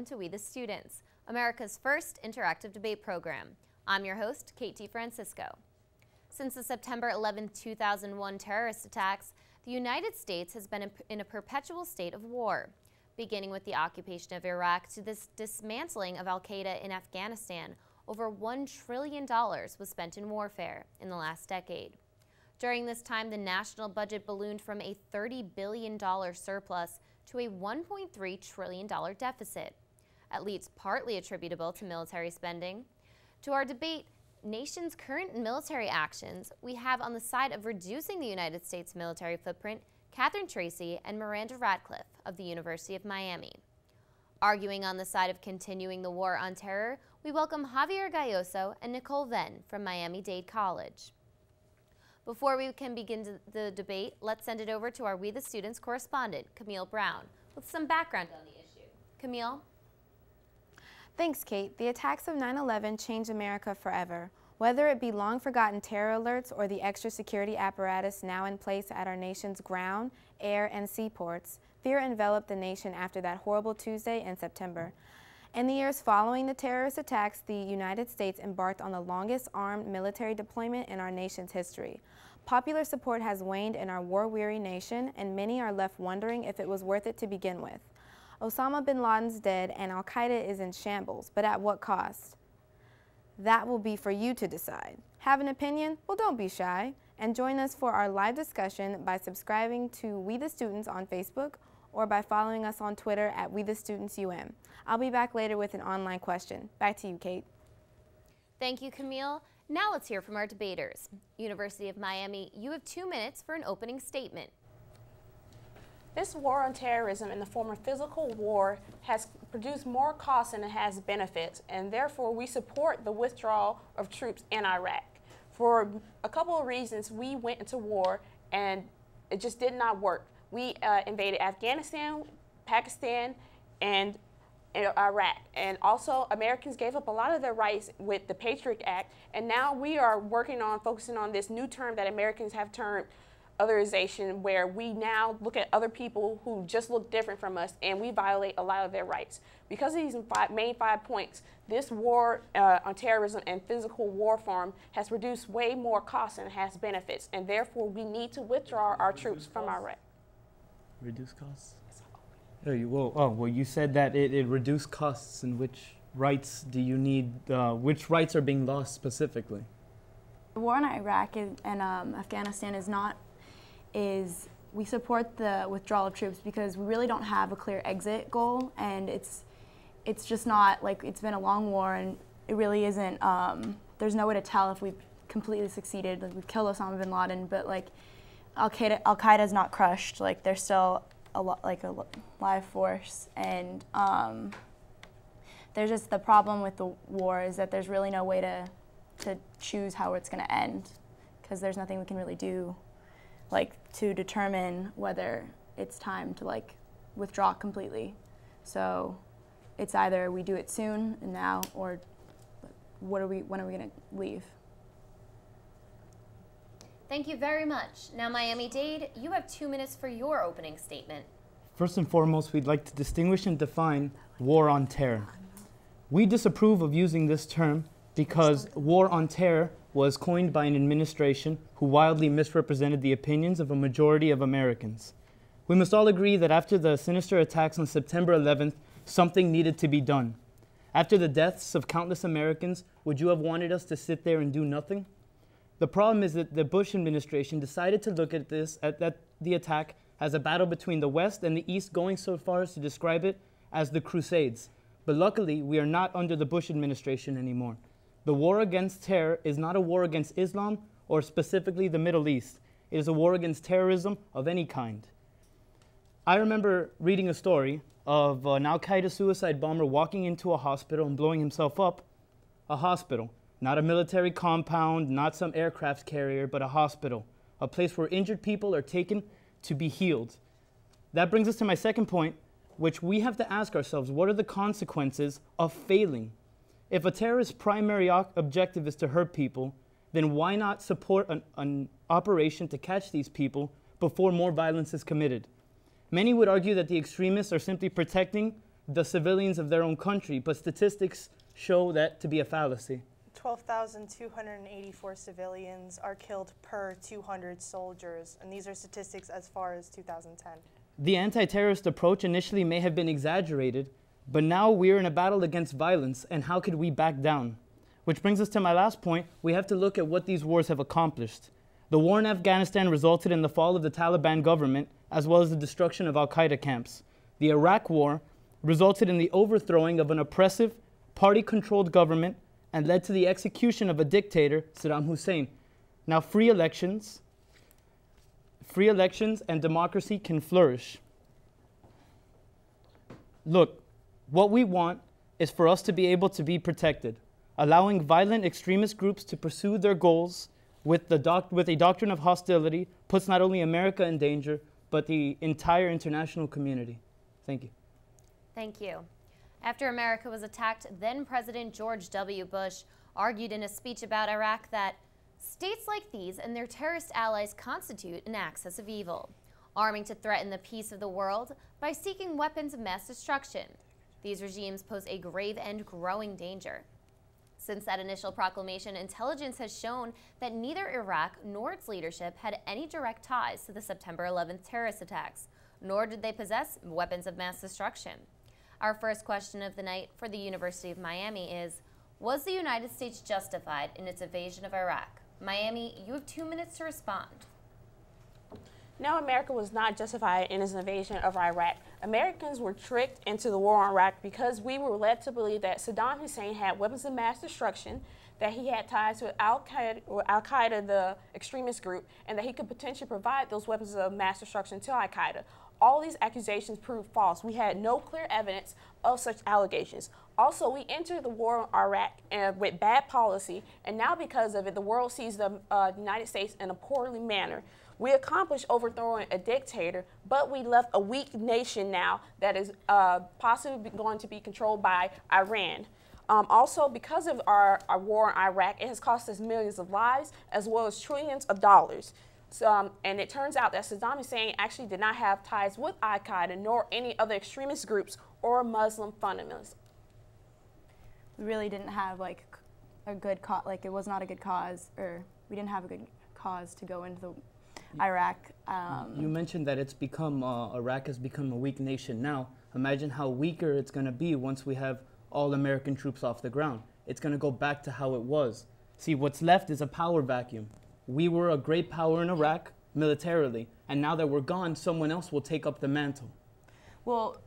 welcome to We the Students, America's first interactive debate program. I'm your host, Kate DeFrancisco. Since the September 11, 2001 terrorist attacks, the United States has been in a perpetual state of war, beginning with the occupation of Iraq to this dismantling of al-Qaeda in Afghanistan. Over $1 trillion was spent in warfare in the last decade. During this time, the national budget ballooned from a $30 billion surplus to a $1.3 trillion deficit, at least partly attributable to military spending. To our debate, nation's current military actions, we have on the side of reducing the United States military footprint, Catherine Tracy and Miranda Radcliffe of the University of Miami. Arguing on the side of continuing the war on terror, we welcome Javier Galloso and Nicole Venn from Miami-Dade College. Before we can begin the debate, let's send it over to our We the Students correspondent, Camille Brown, with some background on the issue. Camille? Thanks, Kate. The attacks of 9/11 changed America forever. Whether it be long-forgotten terror alerts or the extra security apparatus now in place at our nation's ground, air, and seaports, fear enveloped the nation after that horrible Tuesday in September. In the years following the terrorist attacks, the United States embarked on the longest armed military deployment in our nation's history. Popular support has waned in our war-weary nation, and many are left wondering if it was worth it to begin with. Osama bin Laden's dead and al-Qaeda is in shambles, but at what cost? That will be for you to decide. Have an opinion? Well, don't be shy, and join us for our live discussion by subscribing to We the Students on Facebook or by following us on Twitter at WeTheStudentsUM. I'll be back later with an online question. Back to you, Kate. Thank you, Camille. Now let's hear from our debaters. University of Miami, you have 2 minutes for an opening statement. This war on terrorism in the form of physical war has produced more costs than it has benefits, and therefore we support the withdrawal of troops in Iraq. For a couple of reasons, we went into war and it just did not work. We invaded Afghanistan, Pakistan, and Iraq. And also, Americans gave up a lot of their rights with the Patriot Act, and now we are focusing on this new term that Americans have termed otherization, where we now look at other people who just look different from us and we violate a lot of their rights. Because of these main 5 points, this war on terrorism and physical war form has produced way more costs than it has benefits, and therefore we need to withdraw our troops from Iraq. Reduce costs? Well, you said that it reduced costs, and which rights do you need, which rights are being lost specifically? The war in Iraq and Afghanistan we support the withdrawal of troops because we really don't have a clear exit goal, and it's just not, like, it's been a long war and it really isn't, there's no way to tell if we've completely succeeded. Like, we've killed Osama bin Laden, but like Al-Qaeda is not crushed. Like, they're still a live force, and there's just the problem with the war is that there's really no way to choose how it's going to end, because there's nothing we can really do to determine whether it's time to withdraw completely. So it's either we do it soon and now, or when are we going to leave? Thank you very much. Now, Miami-Dade, you have 2 minutes for your opening statement. First and foremost, we'd like to distinguish and define war on terror. We disapprove of using this term because war on terror was coined by an administration who wildly misrepresented the opinions of a majority of Americans. We must all agree that after the sinister attacks on September 11th, something needed to be done. After the deaths of countless Americans, would you have wanted us to sit there and do nothing? The problem is that the Bush administration decided to look at the attack as a battle between the West and the East, going so far as to describe it as the Crusades. But luckily, we are not under the Bush administration anymore. The war against terror is not a war against Islam or specifically the Middle East. It is a war against terrorism of any kind. I remember reading a story of an al-Qaeda suicide bomber walking into a hospital and blowing himself up. A hospital, not a military compound, not some aircraft carrier, but a hospital, a place where injured people are taken to be healed. That brings us to my second point, which we have to ask ourselves, what are the consequences of failing? If a terrorist's primary objective is to hurt people, then why not support an operation to catch these people before more violence is committed? Many would argue that the extremists are simply protecting the civilians of their own country, but statistics show that to be a fallacy. 12,284 civilians are killed per 200 soldiers, and these are statistics as far as 2010. The anti-terrorist approach initially may have been exaggerated, but now we're in a battle against violence, and how could we back down? Which brings us to my last point. We have to look at what these wars have accomplished. The war in Afghanistan resulted in the fall of the Taliban government, as well as the destruction of al-Qaeda camps. The Iraq War resulted in the overthrowing of an oppressive, party-controlled government and led to the execution of a dictator, Saddam Hussein. Now, free elections and democracy can flourish. Look, what we want is for us to be able to be protected. Allowing violent extremist groups to pursue their goals with a doctrine of hostility puts not only America in danger, but the entire international community. Thank you. Thank you. After America was attacked, then President George W. Bush argued in a speech about Iraq that states like these and their terrorist allies constitute an axis of evil, arming to threaten the peace of the world by seeking weapons of mass destruction. These regimes pose a grave and growing danger. Since that initial proclamation, intelligence has shown that neither Iraq nor its leadership had any direct ties to the September 11th terrorist attacks, nor did they possess weapons of mass destruction. Our first question of the night for the University of Miami is, was the United States justified in its invasion of Iraq? Miami, you have 2 minutes to respond. No, America was not justified in its invasion of Iraq. Americans were tricked into the war on Iraq because we were led to believe that Saddam Hussein had weapons of mass destruction, that he had ties with Al-Qaeda, the extremist group, and that he could potentially provide those weapons of mass destruction to Al-Qaeda. All these accusations proved false. We had no clear evidence of such allegations. Also, we entered the war on Iraq with bad policy, and now because of it, the world sees the United States in a poorly manner. We accomplished overthrowing a dictator, but we left a weak nation now that is possibly going to be controlled by Iran. Also, because of our war in Iraq, it has cost us millions of lives as well as trillions of dollars. So, and it turns out that Saddam Hussein actually did not have ties with Al-Qaeda nor any other extremist groups or Muslim fundamentalists. We really didn't have like a good cause, like it was not a good cause, or we didn't have a good cause to go into Iraq. You mentioned that it's become, Iraq has become a weak nation now. Imagine how weaker it's going to be once we have all American troops off the ground. It's going to go back to how it was. See, what's left is a power vacuum. We were a great power in Iraq militarily, and now that we're gone, someone else will take up the mantle. Well,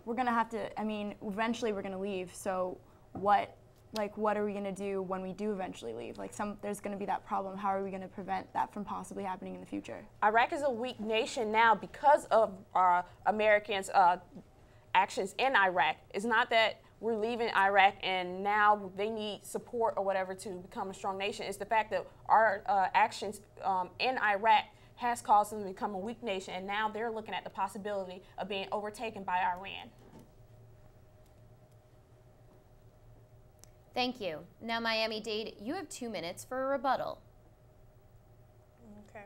we're going to have to, I mean, eventually we're going to leave, so what are we going to do when we do eventually leave? Like, there's going to be that problem. How are we going to prevent that from possibly happening in the future? Iraq is a weak nation now because of Americans' actions in Iraq. It's not that we're leaving Iraq and now they need support or whatever to become a strong nation. It's the fact that our actions in Iraq has caused them to become a weak nation, and now they're looking at the possibility of being overtaken by Iran. Thank you. Now, Miami-Dade, you have 2 minutes for a rebuttal. Okay.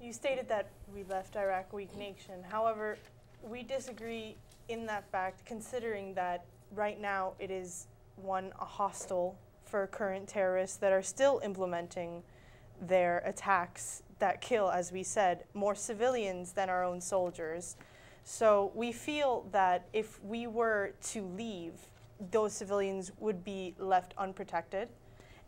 You stated that we left Iraq a weak nation. However, we disagree in that fact, considering that right now it is, one, a hostile for current terrorists that are still implementing their attacks that kill, as we said, more civilians than our own soldiers. So we feel that if we were to leave, those civilians would be left unprotected,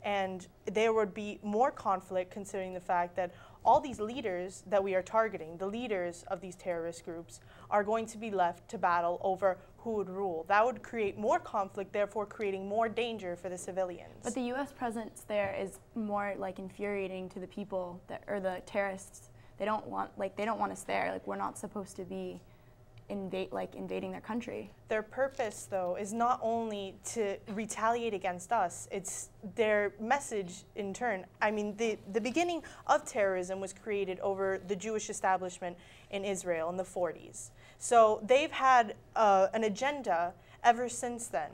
and there would be more conflict, considering the fact that all these leaders that we are targeting, the leaders of these terrorist groups, are going to be left to battle over who would rule. That would create more conflict, therefore creating more danger for the civilians. But the U.S. presence there is more like infuriating to the people or the terrorists. They don't want us there. Like, we're not supposed to be invading their country. Their purpose, though, is not only to retaliate against us, it's their message in turn. I mean, the beginning of terrorism was created over the Jewish establishment in Israel in the 40s. So they've had an agenda ever since then.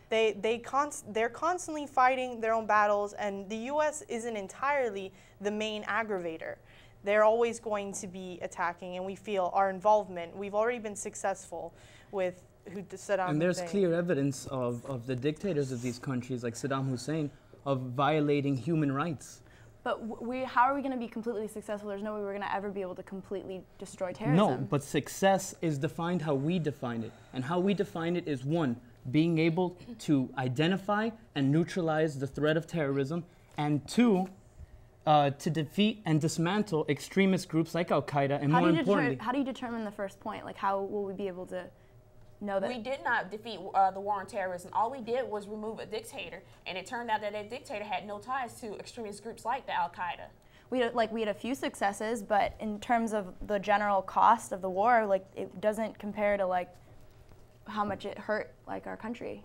They're constantly fighting their own battles, and the U.S. isn't entirely the main aggravator. They're always going to be attacking, and we feel our involvement, we've already been successful with Saddam And there's Hussein. clear evidence of the dictators of these countries, like Saddam Hussein, of violating human rights. But how are we going to be completely successful? There's no way we're going to ever be able to completely destroy terrorism. No, but success is defined how we define it. And how we define it is, one, being able to identify and neutralize the threat of terrorism, and two, to defeat and dismantle extremist groups like Al-Qaeda, and more importantly... How do you determine the first point? Like, how will we be able to know that? We did not defeat the war on terrorism. All we did was remove a dictator, and it turned out that that dictator had no ties to extremist groups like the Al-Qaeda. We had a few successes, but in terms of the general cost of the war, like, it doesn't compare to like how much it hurt like our country.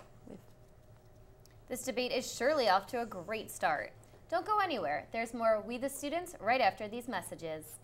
This debate is surely off to a great start. Don't go anywhere. There's more We the Students right after these messages.